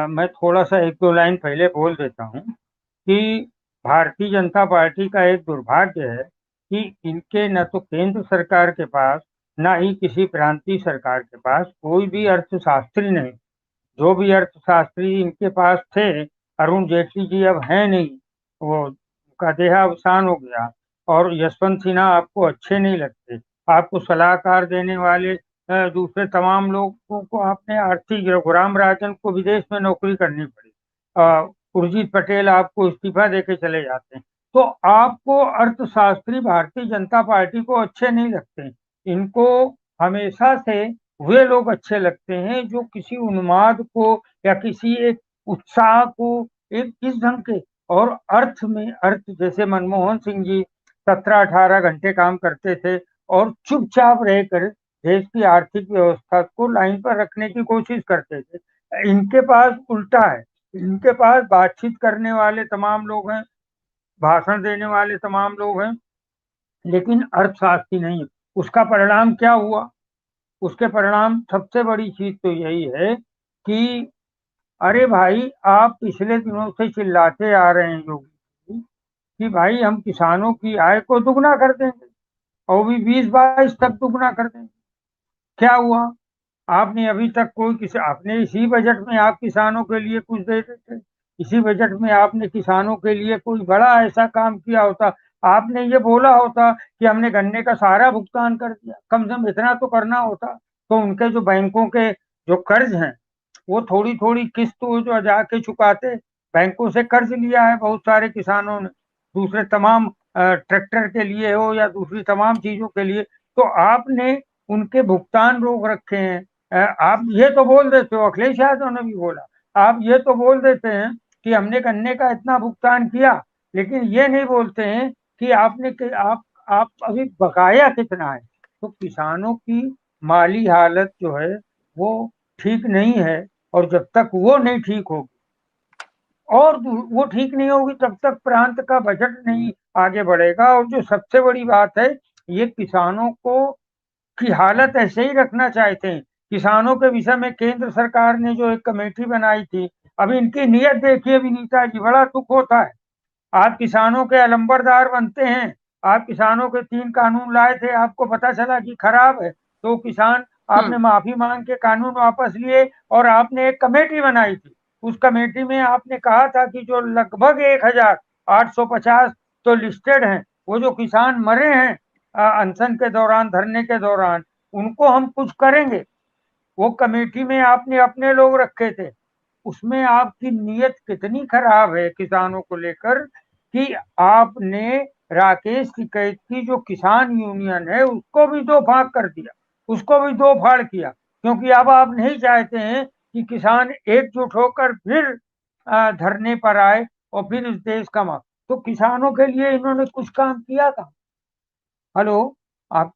मैं थोड़ा सा एक दो लाइन पहले बोल देता हूँ कि भारतीय जनता पार्टी का एक दुर्भाग्य है कि इनके न तो केंद्र सरकार के पास, ना ही किसी प्रांतीय सरकार के पास कोई भी अर्थशास्त्री नहीं। जो भी अर्थशास्त्री इनके पास थे, अरुण जेटली जी अब हैं नहीं, वो का देहावसान हो गया। और यशवंत सिन्हा आपको अच्छे नहीं लगते। आपको सलाहकार देने वाले दूसरे तमाम लोगों को आपने आर्थिक, रघुराम राजन को विदेश में नौकरी करनी पड़ी। उर्जित पटेल आपको इस्तीफा देके चले जाते हैं। तो आपको अर्थशास्त्री भारतीय जनता पार्टी को अच्छे नहीं लगते। इनको हमेशा से वे लोग अच्छे लगते हैं जो किसी उन्माद को या किसी एक उत्साह को एक इस ढंग के, और अर्थ में अर्थ, जैसे मनमोहन सिंह जी 17-18 घंटे काम करते थे और चुपचाप रहकर देश की आर्थिक व्यवस्था को लाइन पर रखने की कोशिश करते थे। इनके पास उल्टा है। इनके पास बातचीत करने वाले तमाम लोग हैं, भाषण देने वाले तमाम लोग हैं, लेकिन अर्थशास्त्री नहीं है। उसका परिणाम क्या हुआ? उसके परिणाम सबसे बड़ी चीज तो यही है कि अरे भाई, आप पिछले दिनों से चिल्लाते आ रहे हैं योगी जी कि भाई हम किसानों की आय को दुगना कर देंगे, और भी 2022 तक दुगना कर देंगे। क्या हुआ? आपने अभी तक कोई किसी आपने इसी बजट में आप किसानों के लिए कुछ दे देते। इसी बजट में आपने किसानों के लिए कोई बड़ा ऐसा काम किया होता। आपने ये बोला होता कि हमने गन्ने का सारा भुगतान कर दिया, कम से कम इतना तो करना होता। तो उनके जो बैंकों के जो कर्ज हैं, वो थोड़ी थोड़ी किस्त वो जो जाके चुकाते। बैंकों से कर्ज लिया है बहुत सारे किसानों ने, दूसरे तमाम ट्रैक्टर के लिए हो या दूसरी तमाम चीजों के लिए। तो आपने उनके भुगतान रोक रखे हैं। आप ये तो बोल देते हो, अखिलेश यादव ने भी बोला, आप ये तो बोल देते हैं कि हमने गन्ने का इतना भुगतान किया, लेकिन ये नहीं बोलते हैं कि आप अभी बकाया कितना है। तो किसानों की माली हालत जो है वो ठीक नहीं है। और जब तक वो नहीं ठीक होगी, और वो ठीक नहीं होगी, तब तक प्रांत का बजट नहीं आगे बढ़ेगा। और जो सबसे बड़ी बात है, ये किसानों को की हालत ऐसे ही रखना चाहते हैं। किसानों के विषय में केंद्र सरकार ने जो एक कमेटी बनाई थी, अभी इनकी नीयत देखिए विनीता जी, बड़ा दुख होता है। आप किसानों के अलंबरदार बनते हैं। आप किसानों के 3 कानून लाए थे, आपको पता चला कि खराब है, तो किसान, आपने हम्म। माफी मांग के कानून वापस लिए और आपने एक कमेटी बनाई थी। उस कमेटी में आपने कहा था कि जो लगभग 1850 तो लिस्टेड हैं, वो जो किसान मरे हैं अनशन के दौरान, धरने के दौरान, उनको हम कुछ करेंगे। वो कमेटी में आपने अपने लोग रखे थे। उसमें आपकी नीयत कितनी खराब है किसानों को लेकर कि आपने राकेश टिकैत की जो किसान यूनियन है उसको भी दो भाग कर दिया, उसको भी दो फाड़ किया, क्योंकि अब आप नहीं चाहते हैं कि किसान एकजुट होकर फिर धरने पर आए और फिर इस देश का मांग। तो किसानों के लिए इन्होंने कुछ काम किया था? हेलो, आप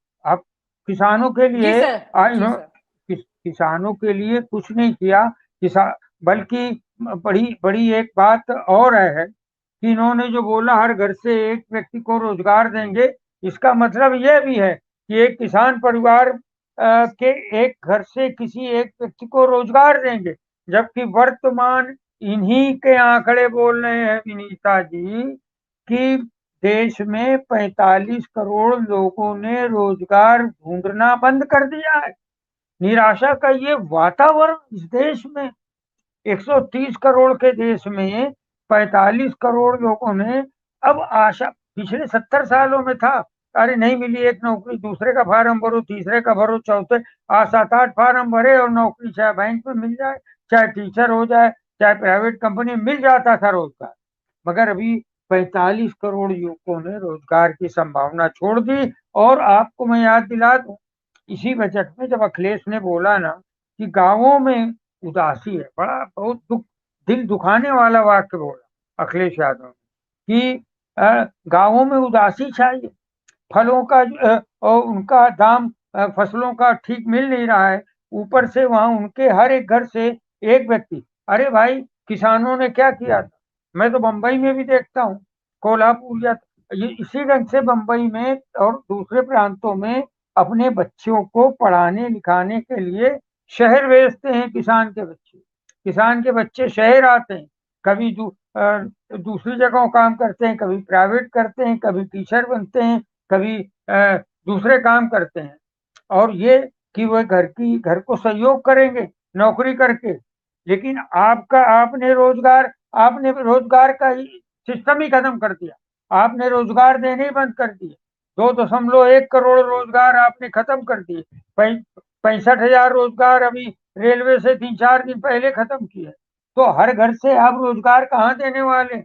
किसानों के जी लिए सर। जी सर। किसानों के लिए कुछ नहीं किया। किसान, बल्कि बड़ी बड़ी एक बात और है कि इन्होंने जो बोला हर घर से एक व्यक्ति को रोजगार देंगे, इसका मतलब यह भी है कि एक किसान परिवार के एक घर से किसी एक व्यक्ति को रोजगार देंगे। जबकि वर्तमान इन्हीं के आंकड़े बोल रहे हैं विनीता जी कि देश में 45 करोड़ लोगों ने रोजगार ढूंढना बंद कर दिया है। निराशा का ये वातावरण इस देश में, 130 करोड़ के देश में 45 करोड़ लोगों ने अब आशा, पिछले 70 सालों में था, अरे नहीं मिली एक नौकरी, दूसरे का फार्म भरो, तीसरे का भरो, चौथे, आज 7-8 फार्म भरे और नौकरी चाहे बैंक में मिल जाए, चाहे टीचर हो जाए, चाहे प्राइवेट कंपनी में मिल जाता था रोजगार। मगर अभी 45 करोड़ युवकों ने रोजगार की संभावना छोड़ दी। और आपको मैं याद दिला दूं, इसी बजट में जब अखिलेश ने बोला ना कि गांवों में उदासी है, बड़ा बहुत दिल दुखाने वाला वाक्य बोला अखिलेश यादव ने कि गांवों में उदासी छाई, फलों का और उनका दाम फसलों का ठीक मिल नहीं रहा है। ऊपर से वहां उनके हर एक घर से एक व्यक्ति, अरे भाई, किसानों ने क्या किया था? मैं तो बंबई में भी देखता हूँ, कोल्हापुर या ये इसी ढंग से बंबई में और दूसरे प्रांतों में अपने बच्चों को पढ़ाने लिखाने के लिए शहर भेजते हैं किसान के बच्चे। किसान के बच्चे शहर आते हैं, कभी दूसरी जगहों काम करते हैं, कभी प्राइवेट करते हैं, कभी टीचर बनते हैं, कभी दूसरे काम करते हैं। और ये कि वह घर को सहयोग करेंगे नौकरी करके। लेकिन आपने रोजगार का ही सिस्टम ही खत्म कर दिया। आपने रोजगार देने ही बंद कर दिए। 2.1 करोड़ रोजगार आपने खत्म कर दिए। 65,000 रोजगार अभी रेलवे से 3-4 दिन पहले खत्म किए। तो हर घर से आप रोजगार कहाँ देने वाले?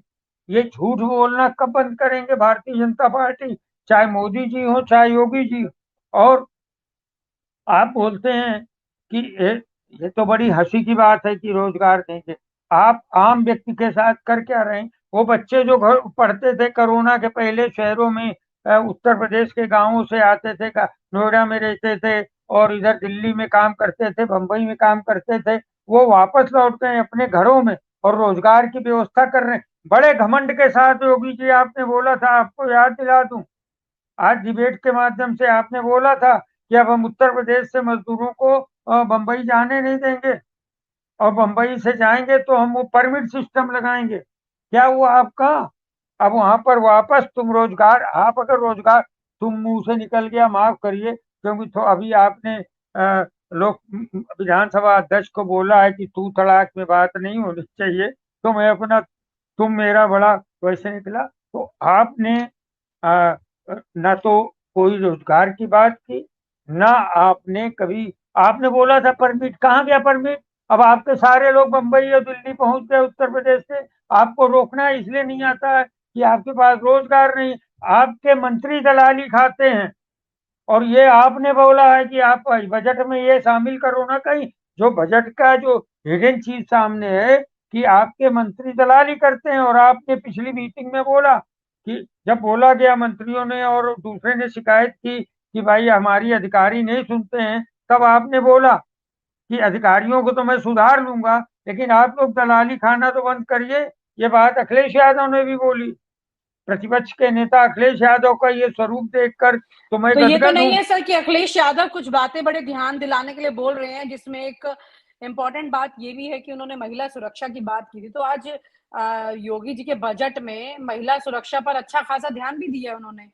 ये झूठ बोलना कब बंद करेंगे भारतीय जनता पार्टी, चाहे मोदी जी हो चाहे योगी जी हो? और आप बोलते हैं कि ये तो बड़ी हंसी की बात है कि रोजगार देंगे। आप आम व्यक्ति के साथ कर क्या रहे हैं? वो बच्चे जो घर पढ़ते थे कोरोना के पहले शहरों में, उत्तर प्रदेश के गांवों से आते थे, नोएडा में रहते थे और इधर दिल्ली में काम करते थे, बंबई में काम करते थे, वो वापस लौट गए अपने घरों में और रोजगार की व्यवस्था कर रहे हैं बड़े घमंड के साथ। योगी जी, आपने बोला था, आपको याद दिला दूं, आज डिबेट के माध्यम से आपने बोला था कि अब हम उत्तर प्रदेश से मजदूरों को बंबई जाने नहीं देंगे, और बंबई से जाएंगे तो हम वो परमिट सिस्टम लगाएंगे। क्या हुआ आपका? अब वहां पर वापस तुम रोजगार, आप अगर रोजगार, तुम मुंह से निकल गया, माफ करिए, क्योंकि तो अभी आपने लोक विधानसभा अध्यक्ष को बोला है कि तू तड़ाक में बात नहीं होनी चाहिए, तो मैं अपना तुम मेरा बड़ा वैसे निकला। तो आपने आ, ना तो कोई रोजगार की बात की, ना आपने कभी, आपने बोला था परमिट, कहाँ गया परमिट? अब आपके सारे लोग बंबई और दिल्ली पहुंच गए उत्तर प्रदेश से। आपको रोकना इसलिए नहीं आता है कि आपके पास रोजगार नहीं। आपके मंत्री दलाली खाते हैं, और ये आपने बोला है कि आप बजट में ये शामिल करो ना कहीं। जो बजट का जो हिडन चीज सामने है कि आपके मंत्री दलाली करते हैं। और आपने पिछली मीटिंग में बोला कि जब बोला गया मंत्रियों ने और दूसरे ने शिकायत की कि भाई हमारी अधिकारी नहीं सुनते हैं, तब आपने बोला कि अधिकारियों को तो मैं सुधार लूंगा, लेकिन आप लोग दलाली खाना तो बंद करिए। ये बात अखिलेश यादव ने भी बोली। प्रतिपक्ष के नेता अखिलेश यादव का ये स्वरूप देखकर तो मैं तो ये तो गदगद नहीं हूँ। है सर कि अखिलेश यादव कुछ बातें बड़े ध्यान दिलाने के लिए बोल रहे हैं, जिसमें एक इम्पोर्टेंट बात ये भी है कि उन्होंने महिला सुरक्षा की बात की थी। तो आज योगी जी के बजट में महिला सुरक्षा पर अच्छा खासा ध्यान भी दिया उन्होंने।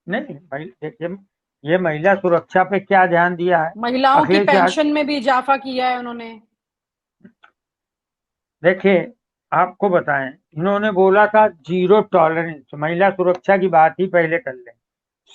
नहीं, देखिए, ये महिला सुरक्षा पे क्या ध्यान दिया है महिलाओं की अखिलेश यादव? पेंशन में भी इजाफा किया है उन्होंने। देखिए, आपको बताएं, इन्होंने बोला था जीरो टॉलरेंस, महिला सुरक्षा की बात ही पहले कर लें।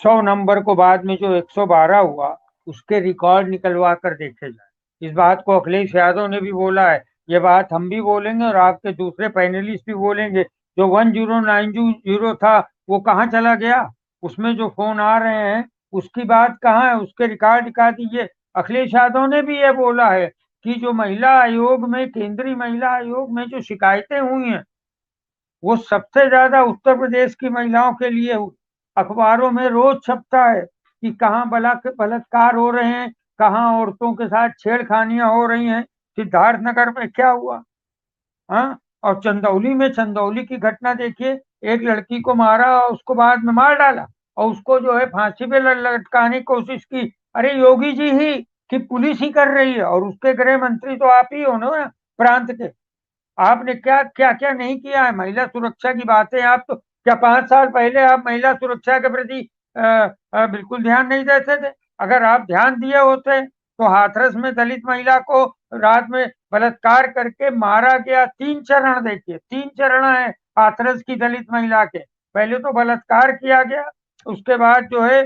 100 नंबर को बाद में जो 112 हुआ, उसके रिकॉर्ड निकलवा कर देखे जाए। इस बात को अखिलेश यादव ने भी बोला है, ये बात हम भी बोलेंगे और आपके दूसरे पैनलिस्ट भी बोलेंगे। जो 1090 था वो कहाँ चला गया? उसमें जो फोन आ रहे हैं उसकी बात कहाँ है? उसके रिकॉर्ड दिखा दीजिए। अखिलेश यादव ने भी ये बोला है कि जो महिला आयोग में, केंद्रीय महिला आयोग में जो शिकायतें हुई हैं, वो सबसे ज्यादा उत्तर प्रदेश की महिलाओं के लिए हुई। अखबारों में रोज छपता है कि कहाँ बलात्कार हो रहे हैं, कहाँ औरतों के साथ छेड़खानियां हो रही हैं। सिद्धार्थ नगर में क्या हुआ? हाँ, और चंदौली की घटना देखिए, एक लड़की को मारा और उसको बाद में मार डाला, और उसको जो है फांसी पे लटकाने की कोशिश की। अरे योगी जी ही कि पुलिस ही कर रही है, और उसके गृह मंत्री तो आप ही हो ना प्रांत के। आपने क्या क्या क्या नहीं किया है महिला सुरक्षा की बातें? आप तो क्या 5 साल पहले आप महिला सुरक्षा के प्रति बिल्कुल ध्यान नहीं देते थे? अगर आप ध्यान दिए होते तो हाथरस में दलित महिला को रात में बलात्कार करके मारा गया। 3 चरण देखिए, 3 चरण है हाथरस की दलित महिला के। पहले तो बलात्कार किया गया, उसके बाद जो है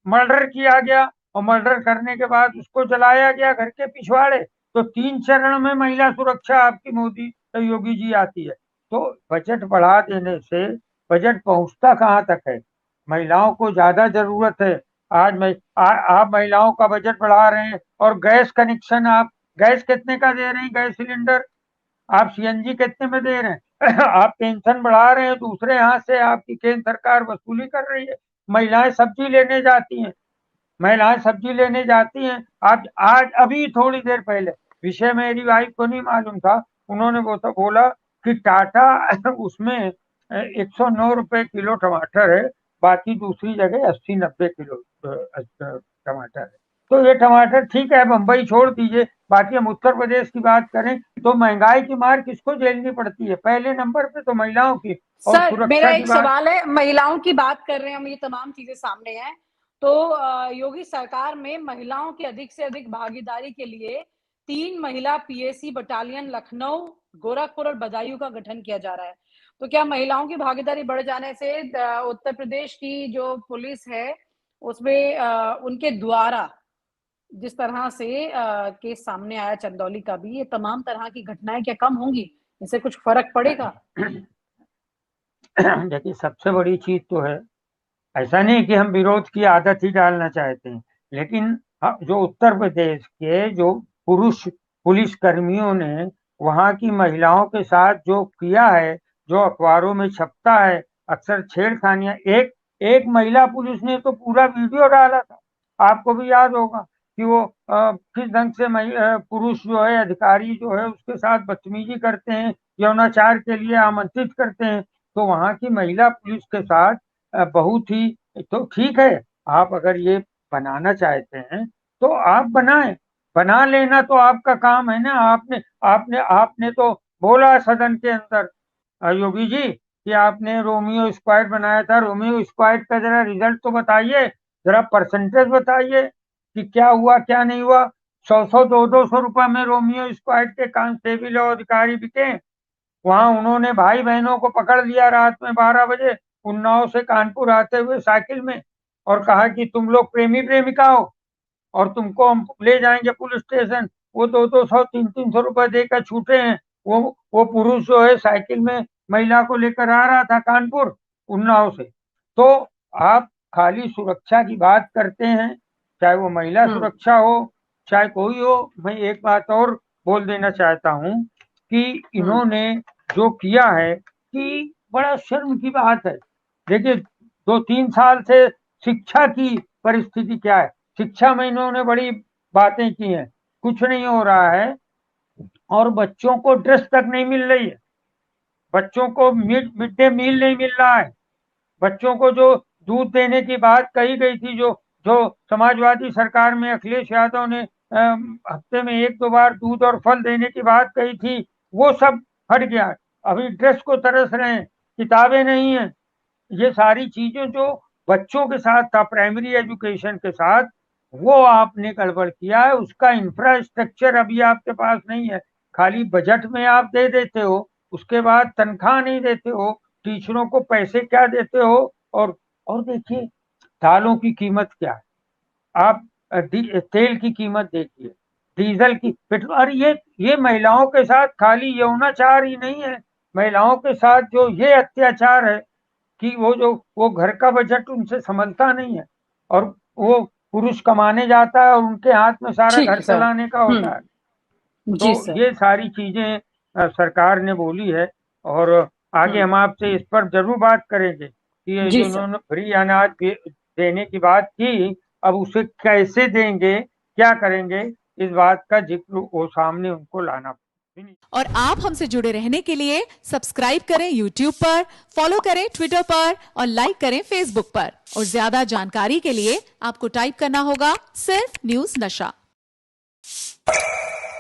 मर्डर किया गया, और मर्डर करने के बाद उसको जलाया गया घर के पिछवाड़े। तो 3 चरण में महिला सुरक्षा आपकी मोदी योगी जी आती है। तो बजट बढ़ा देने से बजट पहुंचता कहाँ तक है? महिलाओं को ज्यादा जरूरत है। आज आप महिलाओं का बजट बढ़ा रहे हैं, और गैस कनेक्शन, आप गैस कितने का दे रहे हैं? गैस सिलेंडर आप सीएनजी कितने में दे रहे हैं? आप पेंशन बढ़ा रहे हैं, दूसरे यहाँ से आपकी केंद्र सरकार वसूली कर रही है। महिलाएं सब्जी लेने जाती हैं, महिलाएं सब्जी लेने जाती हैं। आज अभी थोड़ी देर पहले, विषय मेरी वाइफ को नहीं मालूम था, उन्होंने वो तो बोला कि टाटा उसमें 109 रुपए किलो टमाटर है, बाकी दूसरी जगह 80-90 किलो टमाटर है। तो ये टमाटर ठीक है, बम्बई छोड़ दीजिए, बाकी हम उत्तर प्रदेश की बात करें तो महंगाई की मार किसको झेलनी पड़ती है? पहले नंबर पे तो महिलाओं की। और सर मेरा सुरक्षा की एक बात, सवाल है, महिलाओं की बात कर रहे हैं हम, ये तमाम चीजें सामने हैं, तो योगी सरकार में महिलाओं की अधिक से अधिक भागीदारी के लिए 3 महिला पीएसी बटालियन लखनऊ, गोरखपुर और बदायूं का गठन किया जा रहा है। तो क्या महिलाओं की भागीदारी बढ़ जाने से उत्तर प्रदेश की जो पुलिस है उसमें उनके द्वारा जिस तरह से केस सामने आया चंदौली का भी, ये तमाम तरह की घटनाएं क्या कम होंगी? इससे कुछ फर्क पड़ेगा? देखिए सबसे बड़ी चीज तो है, ऐसा नहीं कि हम विरोध की आदत ही डालना चाहते हैं, लेकिन जो उत्तर प्रदेश के जो पुरुष पुलिस कर्मियों ने वहां की महिलाओं के साथ जो किया है, जो अखबारों में छपता है, अक्सर छेड़खानियां, एक एक महिला पुलिस ने तो पूरा वीडियो डाला था, आपको भी याद होगा कि वो किस ढंग से पुरुष जो है, अधिकारी जो है, उसके साथ बदतमीजी करते हैं, यौनाचार के लिए आमंत्रित करते हैं। तो वहां की महिला पुलिस के साथ बहुत ही, तो ठीक है, आप अगर ये बनाना चाहते हैं तो आप बनाएं, बना लेना तो आपका काम है ना। आपने आपने आपने तो बोला सदन के अंदर, योगी जी, कि आपने रोमियो स्क्वाड बनाया था। रोमियो स्क्वाड का जरा रिजल्ट तो बताइए, जरा परसेंटेज बताइए कि क्या हुआ क्या नहीं हुआ। 100 200 रुपए में रोमियो स्क्वाड के कांस्टेबल और अधिकारी बिके। वहां उन्होंने भाई बहनों को पकड़ लिया रात में 12 बजे, उन्नाव से कानपुर आते हुए साइकिल में, और कहा कि तुम लोग प्रेमी प्रेमिका हो और तुमको हम ले जाएंगे पुलिस स्टेशन। वो 200 300 रुपए देकर छूटे हैं। वो पुरुष जो है साइकिल में महिला को लेकर आ रहा था कानपुर उन्नाव से। तो आप खाली सुरक्षा की बात करते हैं, चाहे वो महिला सुरक्षा हो, चाहे कोई हो। मैं एक बात और बोल देना चाहता हूँ कि इन्होंने जो किया है कि बड़ा शर्म की बात है। देखिए 2-3 साल से शिक्षा की परिस्थिति क्या है, शिक्षा में इन्होंने बड़ी बातें की हैं, कुछ नहीं हो रहा है। और बच्चों को ड्रेस तक नहीं मिल रही है, बच्चों को मिड डे मील नहीं मिल रहा है, बच्चों को जो दूध देने की बात कही गई थी, जो जो समाजवादी सरकार में अखिलेश यादव ने हफ्ते में 1-2 बार दूध और फल देने की बात कही थी, वो सब हट गया। अभी ड्रेस को तरस रहे हैं, किताबें नहीं है। ये सारी चीजें जो बच्चों के साथ था, प्राइमरी एजुकेशन के साथ, वो आपने गड़बड़ किया है। उसका इंफ्रास्ट्रक्चर अभी आपके पास नहीं है, खाली बजट में आप दे देते हो, उसके बाद तनख्वाह नहीं देते हो, टीचरों को पैसे क्या देते हो। और देखिए दालों की कीमत क्या है, आप तेल की कीमत देखिए, डीजल की, पेट्रोल। और ये महिलाओं के साथ खाली यौनाचार ही नहीं है, महिलाओं के साथ जो ये अत्याचार है कि वो घर का बजट उनसे संभलता नहीं है, और वो पुरुष कमाने जाता है और उनके हाथ में सारा ठीक घर है सर। चलाने का होता है। तो जी सर। ये सारी चीजें सरकार ने बोली है, और आगे हम आपसे इस पर जरूर बात करेंगे कि ये जी जो सर। उन्होंने फ्री अनाज देने की बात की, अब उसे कैसे देंगे, क्या करेंगे, इस बात का जिक्र वो सामने उनको लाना पड़ेगा। और आप हमसे जुड़े रहने के लिए सब्सक्राइब करें YouTube पर, फॉलो करें Twitter पर और लाइक करें Facebook पर। और ज्यादा जानकारी के लिए आपको टाइप करना होगा सिर्फ न्यूज नशा।